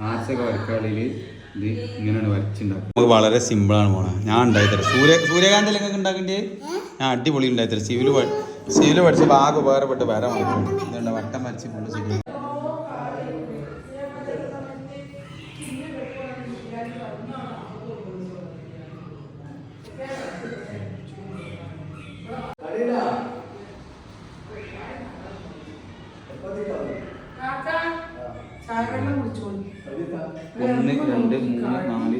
ആർച്ചൊക്കെ വരക്കാളിൽ ഇത് ഇങ്ങനെയാണ് വരച്ചുണ്ടാക്കുക. വളരെ സിമ്പിളാണ് പോണേ. ഞാൻ ഉണ്ടായിത്തരാം. സൂര്യകാന്തിലൊക്കെ ഉണ്ടാക്കേണ്ടത് ഞാൻ അടിപൊളി ഉണ്ടായിത്തരാം. സിവില് പഠിച്ച് ഭാഗം ഉപകാരപ്പെട്ട് വര മാത്രം ഇതുണ്ട്. വട്ടം വരച്ച് ഫുള്ള് സിവിൽ ഒന്ന് രണ്ട് മൂന്ന് നാല്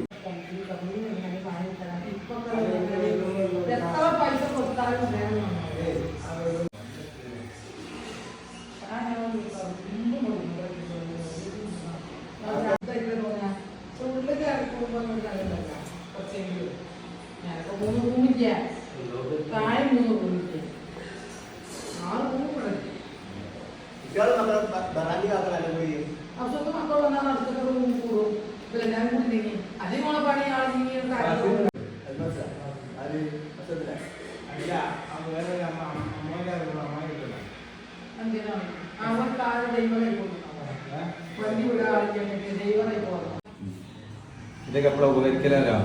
ഇതൊക്കെ എപ്പോഴാണ് ഉപകരിക്കലോ.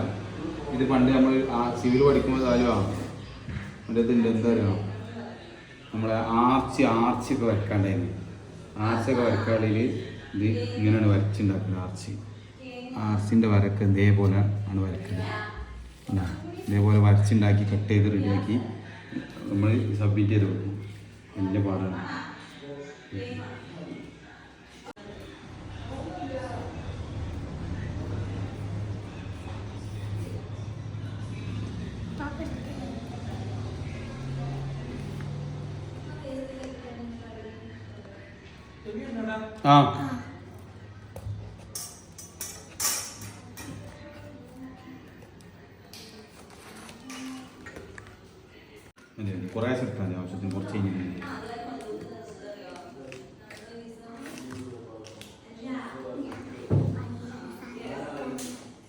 ഇത് പണ്ട് നമ്മൾ സിവിൽ പഠിക്കുമ്പോൾ കാര്യമാണ് മറ്റേ ഇതുണ്ട്. എന്താ പറയുക, നമ്മളെ ആർച്ചൊക്കെ വരക്കാണ്ടായിരുന്നു. ആർച്ചൊക്കെ വരക്കാളിൽ ഇത് ഇങ്ങനെയാണ് വരച്ചുണ്ടാക്കുന്നത്. ആർച്ചിൻ്റെ വരക്ക് ഇതേപോലെ ആണ് വരക്കുന്നത്. ഇതേപോലെ വരച്ചുണ്ടാക്കി കട്ട് ചെയ്ത് റെഡിയാക്കി നമ്മൾ സബ്മിറ്റ് ചെയ്ത് കൊടുക്കും. വലിയ പാടാണ്. ആ കുറേ എടുക്കാൻ ആവശ്യത്തിന് കുറച്ച് കഴിഞ്ഞിട്ട്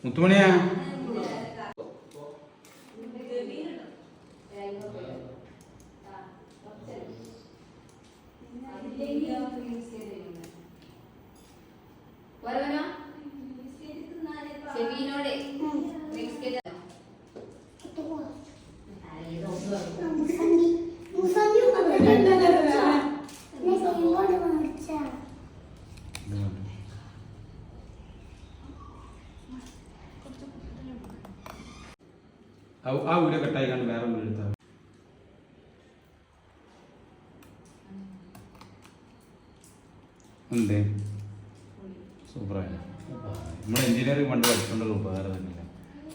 മുത്തുമണിയാ ആ വീഡിയോ കട്ടായി കണ്ട് വേറെ വീഡിയോ എടുത്താൽ എന്തേ സൂപ്പറായി. നമ്മുടെ എഞ്ചിനീയറിംഗ് പണ്ട് പഠിച്ചുകൊണ്ടുള്ള ഉപകാരം തന്നെയല്ലേ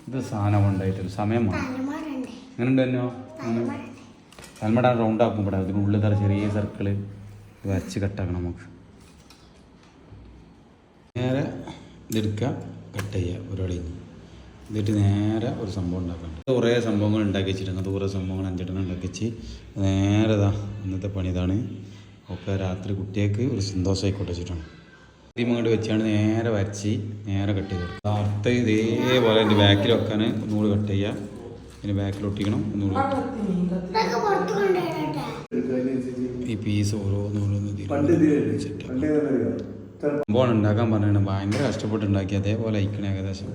ഇത്. സാധനം ഉണ്ടായിട്ടില്ല, സമയം അങ്ങനെ ഉണ്ട് തന്നെയോ. തലമട റൗണ്ട് ആക്കുമ്പോൾ അതിനുള്ളിൽ തറ ചെറിയ സർക്കിള് വരച്ച് കട്ടാക്കണം. നമുക്ക് നേരെ ഇതെടുക്കുക, കട്ട് ചെയ്യുക ഒരാളെ. എന്നിട്ട് നേരെ ഒരു സംഭവം ഉണ്ടാക്കണം. കുറേ സംഭവങ്ങൾ ഉണ്ടാക്കി വെച്ചിട്ടുണ്ട്. കുറേ സംഭവങ്ങൾ 5 ഉണ്ടാക്കി വെച്ച് നേരെ ഇന്നത്തെ പണി ഇതാണ്. ഒക്കെ രാത്രി കുട്ടികൾക്ക് ഒരു സന്തോഷമായിക്കോട്ടെ വെച്ചിട്ടാണ്. ആദ്യം അങ്ങോട്ട് വെച്ചാണ് നേരെ വരച്ച് നേരെ കട്ട് ചെയ്ത് കൊടുക്കുക. അടുത്ത ഇതേപോലെ എൻ്റെ ബാക്കിൽ വെക്കാൻ ഒന്നുകൂടി കട്ട് ചെയ്യുക. പിന്നെ ബാക്കിൽ ഒട്ടിക്കണം ഒന്നുകൂടി. ഈ പീസ് ഓരോന്നോരോന്ന് സംഭവം ഉണ്ടാക്കാൻ പറഞ്ഞാണ്. ഭയങ്കര കഷ്ടപ്പെട്ട് ഉണ്ടാക്കി. അതേപോലെ അയക്കണേ ഏകദേശം.